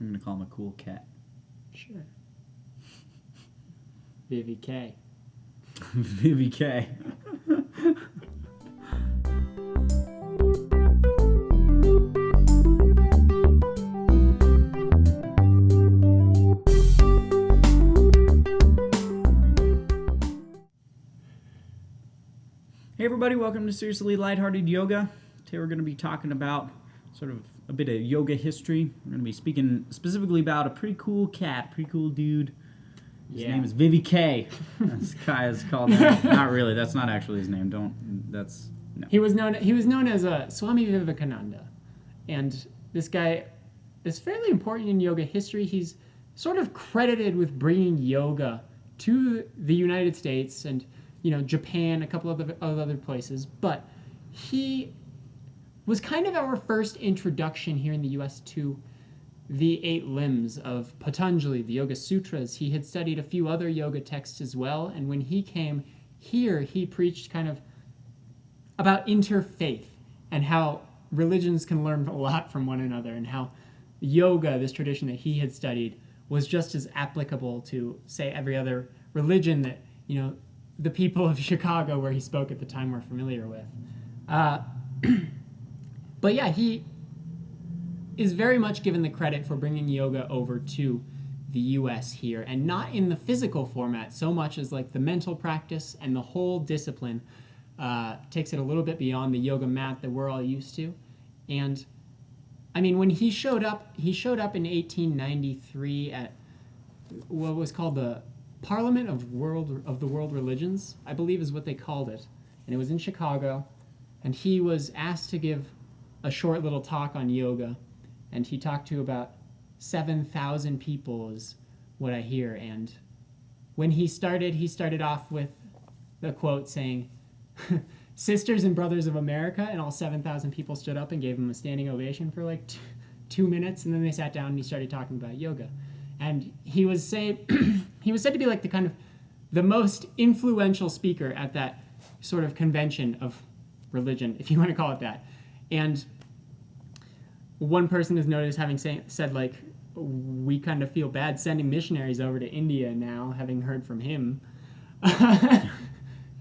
I'm going to call him a cool cat. Sure. Vivi K. Vivi K. Hey everybody, welcome to Seriously Lighthearted Yoga. Today we're going to be talking about sort of a bit of yoga history. We're going to be speaking specifically about a pretty cool cat, pretty cool dude. His name is Vivi K. This guy is called that. Not really, that's not actually his name. No. He was known as Swami Vivekananda. And this guy is fairly important in yoga history. He's sort of credited with bringing yoga to the United States and Japan, a couple of other places, but he was kind of our first introduction here in the U.S. to the 8 limbs of Patanjali, the Yoga Sutras. He had studied a few other yoga texts as well, and when he came here, he preached kind of about interfaith and how religions can learn a lot from one another, and how yoga, this tradition that he had studied, was just as applicable to, say, every other religion that, the people of Chicago, where he spoke at the time, were familiar with. But yeah, he is very much given the credit for bringing yoga over to the U.S. here, and not in the physical format so much as like the mental practice and the whole discipline. Takes it a little bit beyond the yoga mat that we're all used to. And I mean, when he showed up in 1893 at what was called the Parliament of the World Religions, I believe is what they called it. And it was in Chicago, and he was asked to give a short little talk on yoga, and he talked to about 7,000 people is what I hear. And when he started off with the quote saying, "Sisters and brothers of America," and all 7,000 people stood up and gave him a standing ovation for like 2 minutes, and then they sat down and he started talking about yoga. And he was said to be like the most influential speaker at that sort of convention of religion, if you want to call it that. And one person is noted as having said, like, we kind of feel bad sending missionaries over to India now, having heard from him.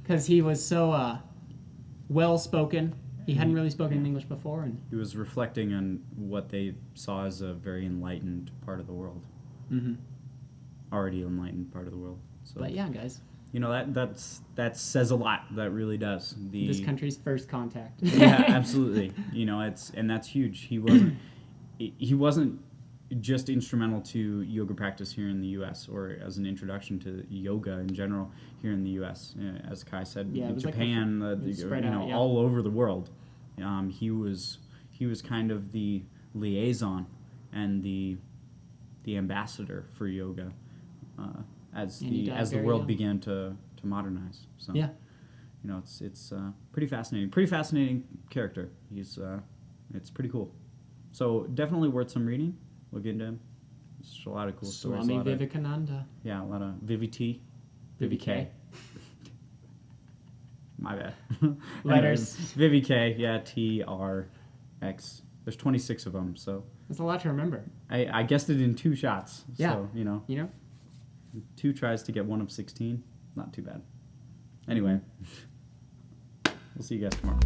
Because he was so well-spoken. He hadn't really spoken English before. And he was reflecting on what they saw as a very enlightened part of the world. Mm-hmm. Already enlightened part of the world. So, but yeah, guys. That says a lot. That really does. This country's first contact. Yeah, absolutely. And that's huge. He wasn't just instrumental to yoga practice here in the U.S. or as an introduction to yoga in general here in the U.S. As Kai said, Japan, out, all over the world. He was kind of the liaison and the ambassador for yoga as the world began to modernize. So yeah, it's pretty fascinating character. It's pretty cool. So definitely worth some reading. Look into him. There's a lot of cool stories. Swami Vivekananda. Yeah, a lot of Vivi T. Vivi K. My bad. Letters. Vivi K, yeah, TRX. There's 26 of them, so. That's a lot to remember. I guessed it in 2 shots. Yeah. So, 2 tries to get 1 of 16. Not too bad. Anyway, we'll see you guys tomorrow.